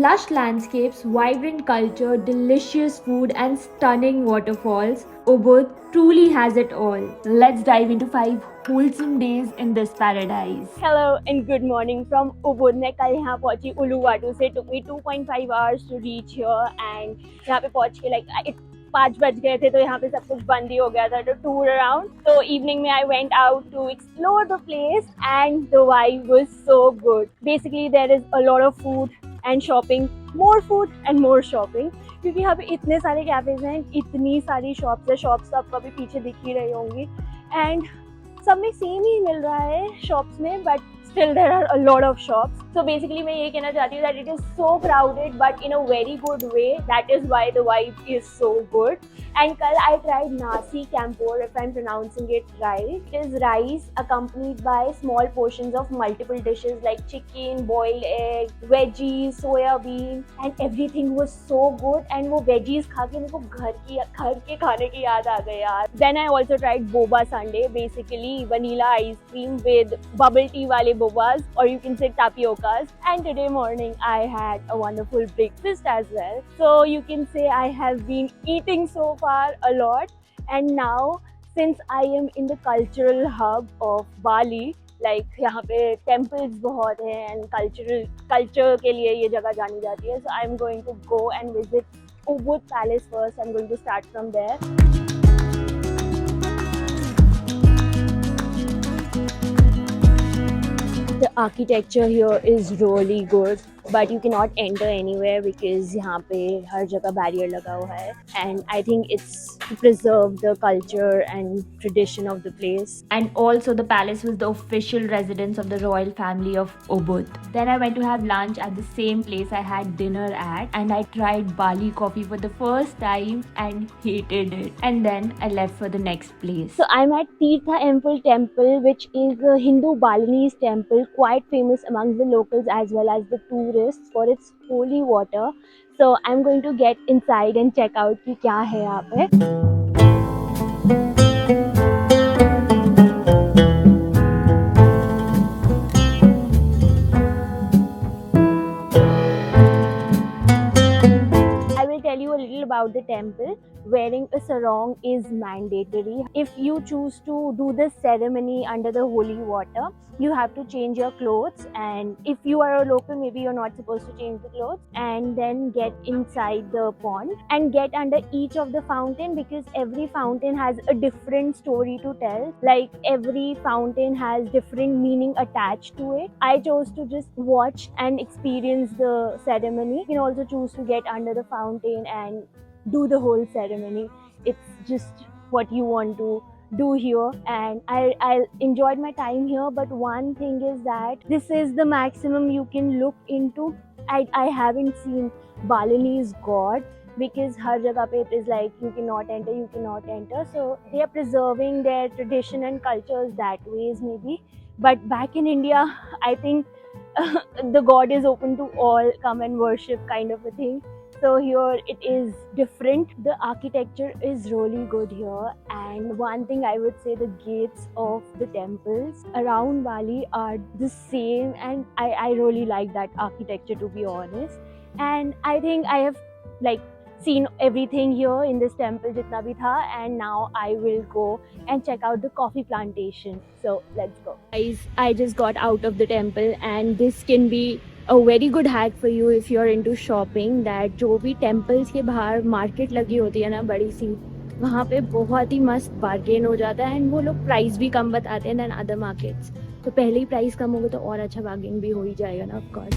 Lush landscapes, vibrant culture, delicious food, and stunning waterfalls, Ubud truly has it all. Let's dive into 5 wholesome days in this paradise. Hello and good morning from Ubud. मैं कल यहाँ पहुँची Uluwatu से. Took me 2.5 hours to reach here and यहाँ पे पहुँच के like 5 बज गए थे तो यहाँ पे सब कुछ बंद ही हो गया था to tour around. So evening में I went out to explore the place and the vibe was so good. Basically there is a lot of food and shopping, more food and more shopping. क्योंकि यहाँ पे इतने सारे cafes हैं, इतनी सारी shops है. शॉप्स तो आपको अभी पीछे दिख ही रही होंगी एंड सब में सेम ही मिल रहा है शॉप्स में, but still there are a lot of shops. So basically मैं ये कहना चाहती हूँ that it is so crowded but in a very good way. That is why the vibe is so good. And कल I tried nasi campur, if I'm pronouncing it right. It is rice accompanied by small portions of multiple dishes like chicken, boiled egg, veggies, soya bean, and everything was so good. And वो veggies खा के मेरे को घर के खाने की याद आ गई यार. Then I also tried boba sundae, basically vanilla ice cream with bubble tea वाले bobas, or you can say tapiokas. And today morning I had a wonderful breakfast as well. So you can say I have been eating so far a lot. And now since I am in the cultural hub of Bali, like यहाँ पे temples बहुत हैं and culture के लिए ये जगह जानी जाती है. So I'm going to go and visit Ubud Palace first. I'm going to start from there. The architecture here is really good, but you cannot enter anywhere because यहाँ पे हर जगह barrier लगा हुआ है. And I think it's to preserve the culture and tradition of the place. And also the palace was the official residence of the royal family of Ubud. Then I went to have lunch at the same place I had dinner at, and I tried Bali coffee for the first time and hated it. And then I left for the next place. So I'm at Tirta Empul temple, which is a Hindu Balinese temple, quite famous amongst the locals as well as the tourists for its holy water. So I'm going to get inside and check out कि क्या है यहाँ पे. Tell you a little about the temple. Wearing a sarong is mandatory. If you choose to do the ceremony under the holy water, you have to change your clothes, and if you are a local, maybe you're not supposed to change the clothes, and then get inside the pond and get under each of the fountain, because every fountain has a different story to tell. Like every fountain has different meaning attached to it. I chose to just watch and experience the ceremony. You can also choose to get under the fountain and do the whole ceremony. It's just what you want to do here, and I enjoyed my time here. But one thing is that this is the maximum you can look into. I haven't seen Balinese god, because har jagah pe it is like you cannot enter. So they are preserving their tradition and cultures that ways maybe. But back in India, I think the god is open to all, come and worship kind of a thing. So here it is different. The architecture is really good here, and one thing I would say, the gates of the temples around Bali are the same, and I really like that architecture, to be honest. And I think I have like seen everything here in this temple jitna bhi tha, and now I will go and check out the coffee plantation. So let's go. Guys, I just got out of the temple, and this can be a very good hack for you if you're into shopping. That जो भी temples के बाहर market लगी होती है ना बड़ी सी, वहाँ पे बहुत ही मस्त bargain हो जाता है, and वो लोग price भी कम बताते हैं than other markets. तो पहले ही price कम होगा तो और अच्छा bargain भी हो ही जाएगा ना, of course.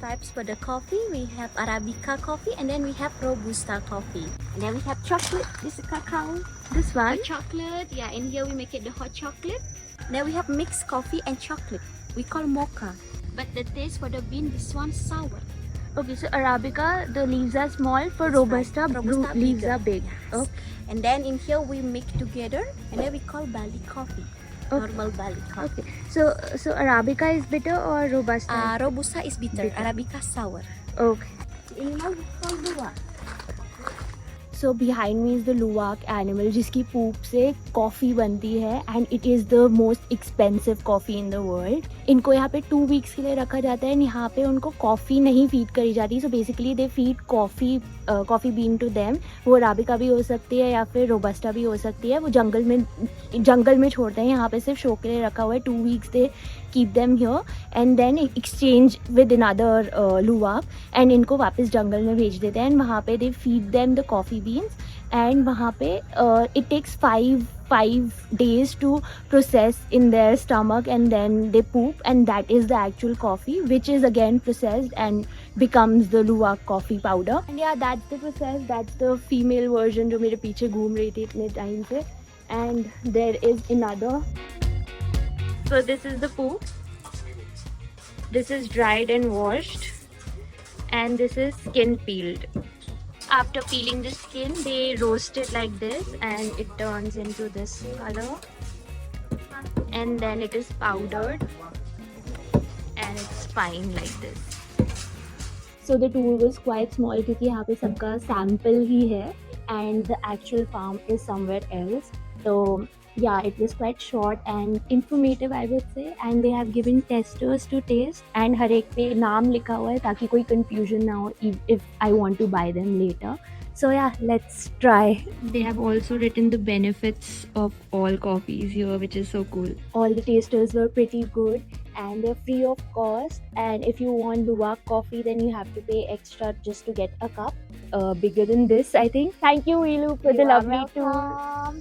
Types for the coffee, we have Arabica coffee, and then we have Robusta coffee, and then we have chocolate. This is cacao. This one? The chocolate, yeah, and here we make it the hot chocolate. Then we have mixed coffee and chocolate. We call mocha, but the taste for the bean, this one sour. Okay, so Arabica, the leaves are small. For That's Robusta, right. Robusta leaves bigger. are big. Yes. Okay. And then in here we mix together, and then we call Bali coffee. Okay. Normal Bali coffee. Okay. So Arabica is bitter or Robusta? Robusta is bitter. Arabica sour. Okay. Ini mau call dua. So behind me is the luwak animal जिसकी poop से coffee बनती है and it is the most expensive coffee in the world. इनको यहाँ पे 2 weeks के लिए रखा जाता है and यहाँ पे उनको coffee नहीं feed करी जाती. So basically they feed coffee bean to them. वो अराबिका भी हो सकती है या फिर रोबस्टा भी हो सकती है. वो जंगल में छोड़ते हैं. यहाँ पे सिर्फ शो के लिए रखा हुआ है. 2 weeks they keep them here and then exchange with another luwak and इनको वापस जंगल में भेज देते हैं. And वहाँ पे they feed them the coffee beans and वहाँ पे it takes 5 days to process in their stomach and then they poop and that is the actual coffee which is again processed and becomes the luwak coffee powder. And yeah, that's the process. That's the female version जो मेरे पीछे घूम रही थी इतने time से. And there is another. So this is the poop. This is dried and washed and this is skin peeled. After peeling the skin, they roast it like this and it turns into this color and then it is powdered and it's fine like this. So the tour was quite small क्योंकि यहाँ पे सबका sample ही है and the actual farm is somewhere else. So yeah, it was quite short and informative I would say and they have given testers to taste and हर एक पे नाम लिखा हुआ है ताकि कोई confusion ना हो if I want to buy them later. So yeah, let's try. They have also written the benefits of all coffees here, which is so cool. All the tasters were pretty good and they're free of cost and if you want luwak coffee then you have to pay extra just to get a cup. Bigger than this I think. Thank you Ilu for the lovely tour.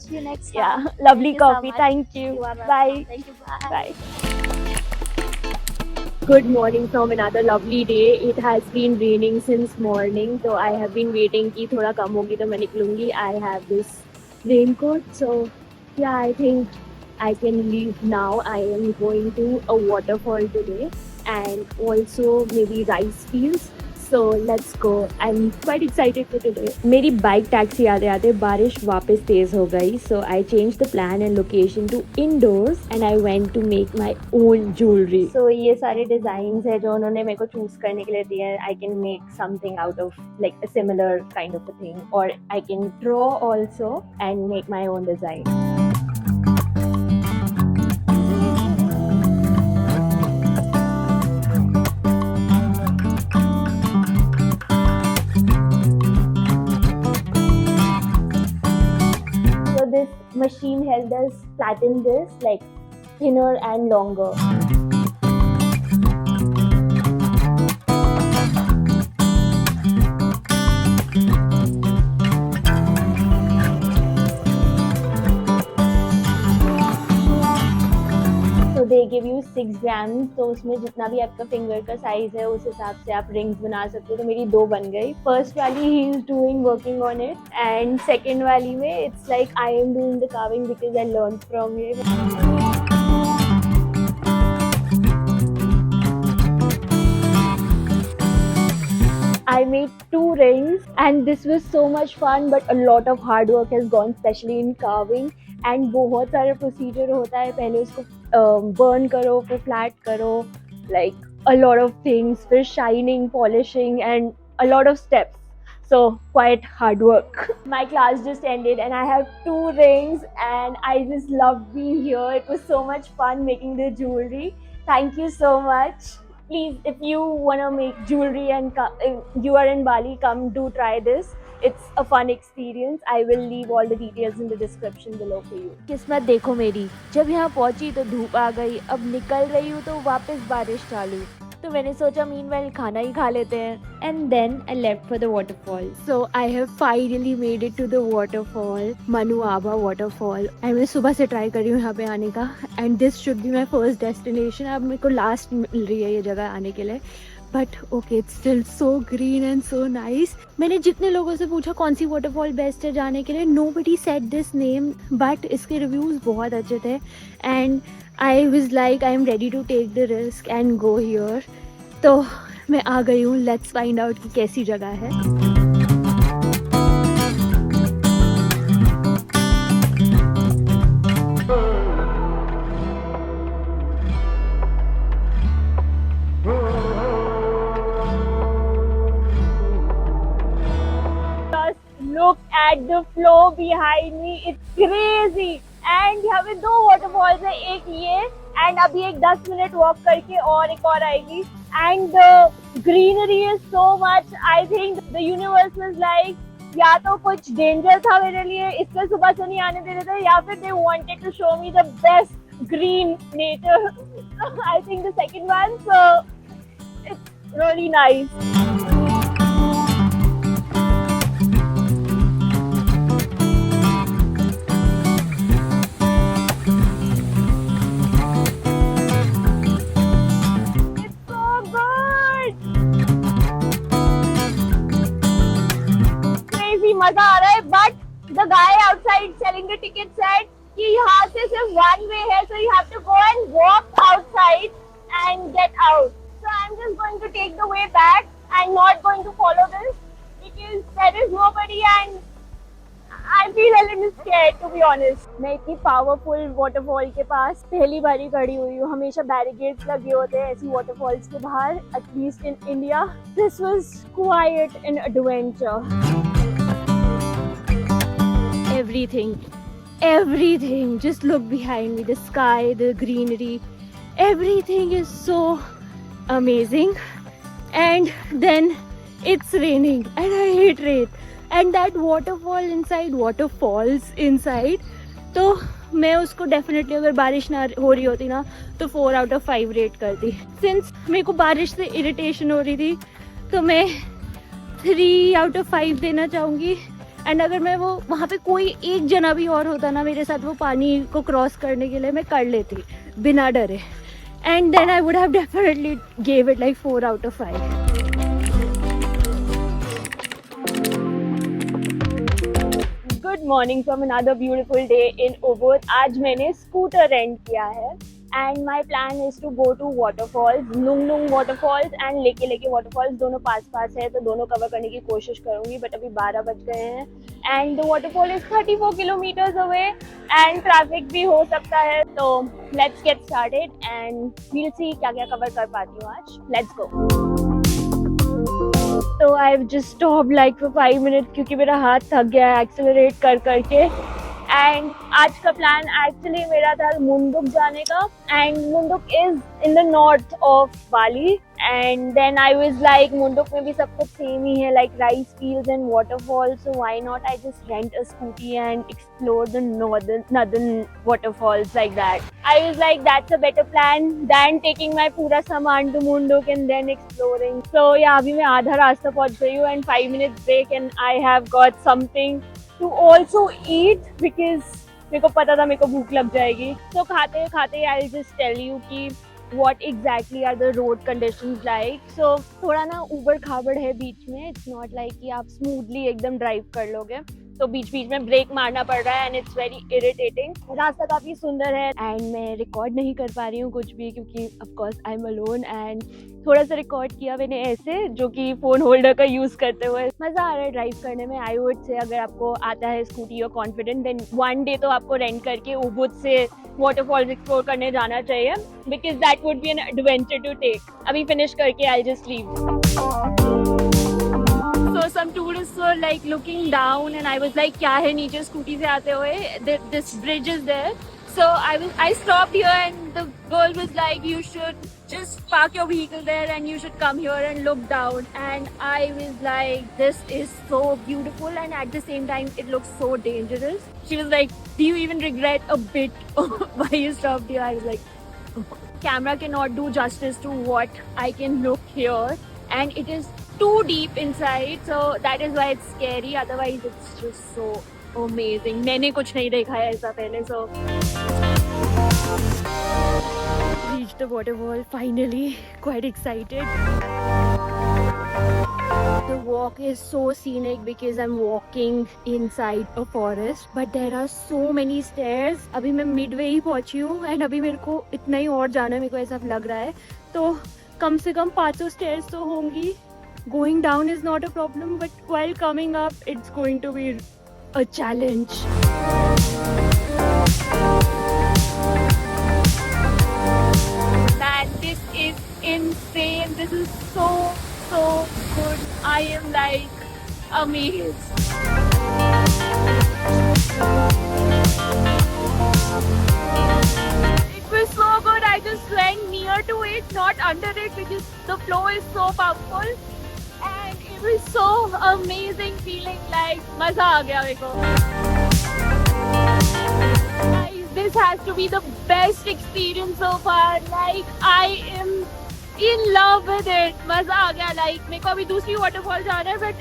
See you next time. Yeah, lovely Thank you so coffee. much. Thank you. You are welcome. Bye. Thank you. Bye. Bye. Good morning from another lovely day. It has been raining since morning, so I have been waiting कि थोड़ा कम होगी तो मैं निकलूंगी. I have this raincoat, so yeah, I think I can leave now. I am going to a waterfall today and also maybe rice fields. So let's go. I'm quite excited for today. मेरी bike taxi आते आते बारिश वापस तेज हो गई. So I changed the plan and location to indoors and I went to make my own jewelry. So ये सारे designs है जो उन्होंने मेरे को choose करने के लिए दिए हैं. I can make something out of like a similar kind of a thing or I can draw also and make my own design. This machine helped us flatten this like thinner and longer. So they give you 6 grams. तो उसमें जितना भी आपका finger का size है उस हिसाब से आप रिंग्स बना सकते हो. तो मेरी 2 बन गई. फर्स्ट वाली he is doing working on it and second वाली में it's like I am doing the carving because I learned from him. I made 2 rings and this was so much fun but a lot of hard work has gone especially in carving and बहुत सारा procedure होता है. पहले उसको burn करो फिर flat करो like a lot of things, फिर shining, polishing and a lot of steps. So quite hard work. My class just ended and I have 2 rings and I just loved being here. It was so much fun making the jewelry. Thank you so much. Please, if you want to make jewelry and if you are in Bali, come do try this. It's a fun experience. I will leave all the details in the description below for you. किस्मत देखो मेरी, जब यहाँ पहुँची तो धूप आ गई. अब निकल रही हूँ तो वापस बारिश चालू. तो मैंने सोचा meanwhile खाना ही खा लेते हैं. And then I left for the waterfall. So I have finally made it to the waterfall, Manuaba Waterfall. And मैं सुबह से try कर रही हूँ यहाँ पे आने का. And this should be my first destination. अब मेरे को last मिल रही है ये जगह आने के लिए. But okay, it's still so green and so nice. मैंने जितने लोगों से पूछा कौन सी waterfall best है जाने के लिए, nobody said this name. But इसके reviews बहुत अच्छे थे. And I was like, I am ready to take the risk and go here. तो मैं आ गई हूँ. Let's find out कि कैसी जगह है. look at the flow behind me. It's crazy. And यहाँ पे 2 waterfalls है, एक ये and अभी एक 10 minute walk करके और एक और आएगी. And the greenery is so much. I think the universe was like, या तो कुछ डेंजर था मेरे लिए इसलिए सुबह से नहीं आने दे रहे थे, या फिर they wanted to show me the best green nature. I think the second one, so it's really nice. मजा आ रहा है, but the guy outside selling the ticket said कि यहाँ से सिर्फ वन वे है, so you have to go and walk outside and get out. So I am just going to take the way back and not going to follow this because there is nobody and I feel a little scared to be honest. मैं इतनी powerful waterfall के पास पहली बारी खड़ी हुई हूँ. हमेशा barricades लगे होते हैं ऐसी वाटरफॉल्स के बाहर, at least in India. This was quite an adventure. Everything, just look behind me, the sky, the greenery, everything is so amazing. And then it's raining and I hate rain. And that waterfalls inside, तो मैं उसको definitely अगर बारिश ना हो रही होती ना तो 4 out of 5 रेट करती. Since मेरे को बारिश से इरिटेशन हो रही थी तो मैं 3 out of 5 देना चाहूँगी. एंड अगर मैं वो वहाँ पे कोई एक जना भी और होता ना मेरे साथ वो पानी को क्रॉस करने के लिए, मैं कर लेती बिना डरे. And then I would have definitely gave it like 4 out of 5. Good morning from another beautiful day in Ubud. आज मैंने स्कूटर रेंट किया है and my plan is to go to waterfalls, Nungnung Waterfalls and Leke Leke Waterfalls. दोनों पास है तो दोनों cover करने की कोशिश करूँगी, बट अभी 12 बज गए हैं and the waterfall is 34 kilometers away and traffic भी हो सकता है. तो let's get started and we'll see क्या क्या कवर कर पाती हूँ आज. Let's go. तो I've just stopped like for 5 minutes क्योंकि मेरा हाथ थक गया है एक्सेलरेट कर करके. एंड आज का प्लान एक्चुअली मेरा था मुंडुक जाने का, and Munduk is in the north of Bali. And then I was like Munduk में भी सब कुछ सेम ही है, like rice fields and waterfalls, so why not I just rent a scooty and explore the northern waterfalls like that. I was like that's a better plan then taking my पूरा सामान to Munduk and then exploring. So yeah अभी मैं आधा रास्ता पहुंच गई हूँ and 5 minutes break and I have got something to also eat because मेरे को पता था मेरे को भूख लग जाएगी. तो खाते खाते I'll just tell you कि what exactly are the road conditions like. So थोड़ा ना ऊबड़ खाबड़ है बीच में. It's not like कि आप smoothly एकदम ड्राइव कर लोगे, तो बीच बीच में ब्रेक मारना पड़ रहा है एंड इट्स वेरी इरिटेटिंग. रास्ता काफी सुंदर है एंड मैं रिकॉर्ड नहीं कर पा रही हूँ कुछ भी क्योंकि of course I am alone. And थोड़ा सा रिकॉर्ड किया मैंने ऐसे जो कि फोन होल्डर का यूज करते हुए. मजा आ रहा है ड्राइव करने में. आई वुड से अगर आपको आता है स्कूटी और कॉन्फिडेंट, देन वन डे तो आपको रेंट करके उबुद से वाटरफॉल्स एक्सप्लोर करने जाना चाहिए because that would be an adventure to take. अभी फिनिश करके I just leave. So some tourists were like looking down and I was like क्या है नीचे स्कूटी से आते हुए. This bridge is there, so I stopped here and the girl was like you should just park your vehicle there and you should come here and look down. And I was like this is so beautiful and at the same time it looks so dangerous. She was like do you even regret a bit why you stopped here? I was like camera cannot do justice to what I can look here and it is too deep inside, so that is why it's scary. Otherwise it's just so amazing. मैंने कुछ नहीं देखा है ऐसा पहले. So reached the waterfall finally, quite excited. The walk is so scenic because I'm walking inside a forest, but there are so many stairs. अभी मैं midway ही पहुंची हूँ and अभी मेरे को इतना ही और जाना है, मेरे को ऐसा लग रहा है. तो कम से कम 500 stairs तो होंगी. Going down is not a problem, but while coming up, it's going to be a challenge. Man, this is insane. This is so good. I am like amazed. It was so good. I just went near to it, not under it, because the flow is so powerful. And it was so amazing feeling, like maza aa gaya meko. Guys, this has to be the best experience so far. Like, I am in love with it. Maza aa gaya. Like, मेरे को अभी दूसरी waterfall जाना है, but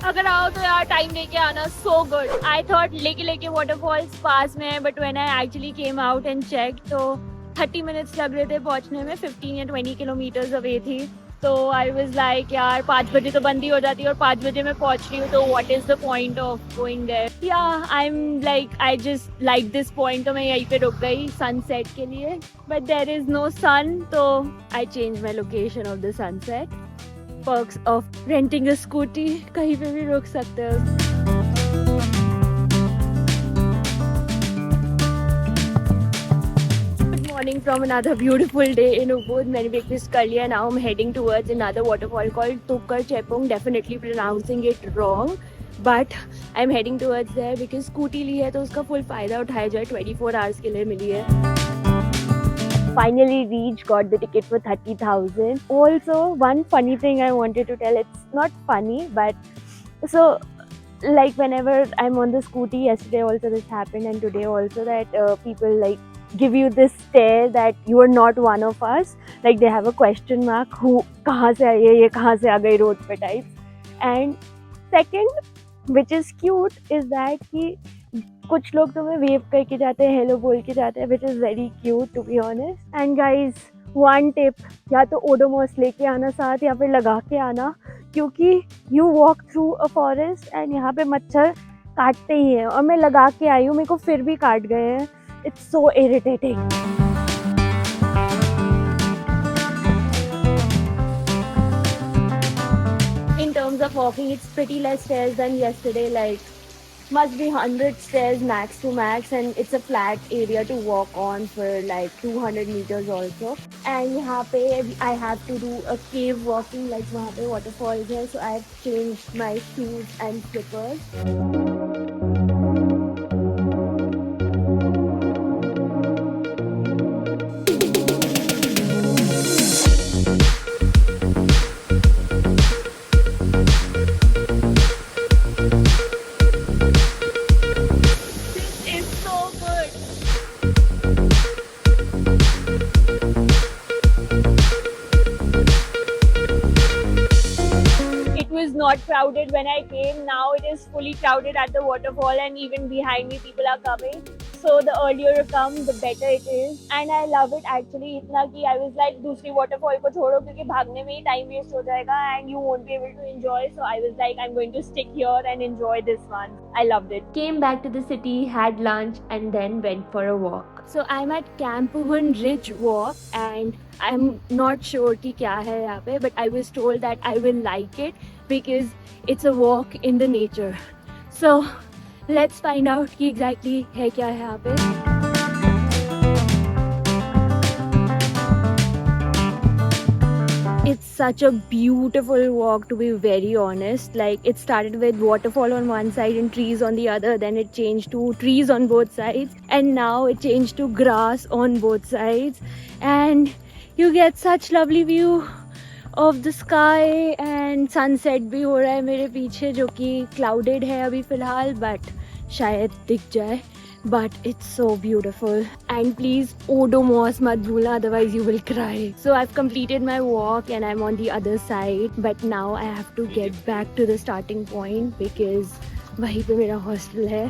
अगर आओ तो यार टाइम लेके आना. So good. I thought Leke Leke waterfalls पास में है, but when I actually came out and checked, तो 30 minutes लग रहे थे पहुंचने में. 15 या 20 kilometers away थी. तो I was like, यार 5 बजे तो बंद ही हो जाती है और 5 बजे मैं पहुंच रही हूँ, तो what is the point of going there? Yeah, I'm like, I just like this point, तो मैं यहीं पे रुक गई sunset के लिए. But there is no sun, तो I changed my location of the sunset. Perks of renting a scooty, कहीं पे भी रुक सकते हो. Morning from another beautiful day in Ubud. मैंने breakfast कर लिया. Now I'm heading towards another waterfall called Tukad Cepung. Definitely pronouncing it wrong, but I'm heading towards there because scooty ली है तो उसका full फायदा उठाया जाए. 24 hours के लिए मिली है. Finally reached, got the ticket for 30,000. Also, one funny thing I wanted to tell. It's not funny, but so like whenever I'm on the scooty, yesterday also this happened and today also, that people like give you this stare that you are not one of us. Like they have a question mark, who kahan se aayi hai, ye kahan se aa gayi road pe types. And second, which is cute, is that कि कुछ लोग तुम्हें wave करके जाते हैं, hello बोल के जाते हैं, which is very cute to be honest. And guys, one tip, या तो ओडोमॉस लेके आना साथ या फिर लगा के आना, क्योंकि you walk through a forest and यहाँ पे मच्छर काटते ही हैं और मैं लगा के आई हूँ, मेरे को फिर भी काट गए हैं. It's so irritating. In terms of walking, it's pretty less stairs than yesterday. Like, must be 100 stairs max to max, and it's a flat area to walk on for like 200 meters also. And यहाँ पे I have to do a cave walking, like वहाँ पे waterfalls है, so I have changed my shoes and slippers. Not crowded when I came. Now it is fully crowded at the waterfall, and even behind me people are coming. So the earlier you come, the better it is. And I love it actually इतना कि I was like दूसरी waterfall को छोड़ो क्योंकि भागने में ही time waste हो जाएगा and you won't be able to enjoy. So I was like, I'm going to stick here and enjoy this one. I loved it. Came back to the city, had lunch, and then went for a walk. So I'm at Campuhan Ridge Walk, and I'm not sure कि क्या है यहाँ पे, but I was told that I will like it because it's a walk in the nature. So let's find out कि exactly है क्या है यहाँ पे. It's such a beautiful walk, to be very honest. Like, it started with waterfall on one side and trees on the other, then it changed to trees on both sides, and now it changed to grass on both sides, and you get such lovely view of the sky, and sunset भी हो रहा है मेरे पीछे जो कि clouded है अभी फिलहाल, but शायद दिख जाए. But it's so beautiful, and please odomos mat bhulna, otherwise you will cry. So I've completed my walk and I'm on the other side, but now I have to get back to the starting point because wahi pe mera hostel hai.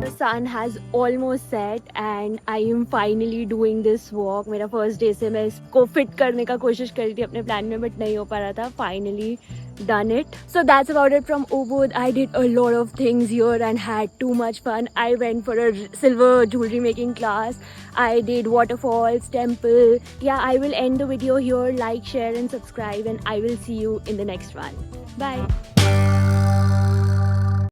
The sun has almost set and I am finally doing this walk. मेरा first day से मैं इसको fit करने का कोशिश कर रही थी अपने plan में, but नहीं हो पा रहा था. Finally done it. So that's about it from Ubud. I did a lot of things here and had too much fun. I went for a silver jewelry making class. I did waterfalls, temple. Yeah, I will end the video here. Like, share and subscribe, and I will see you in the next one. Bye.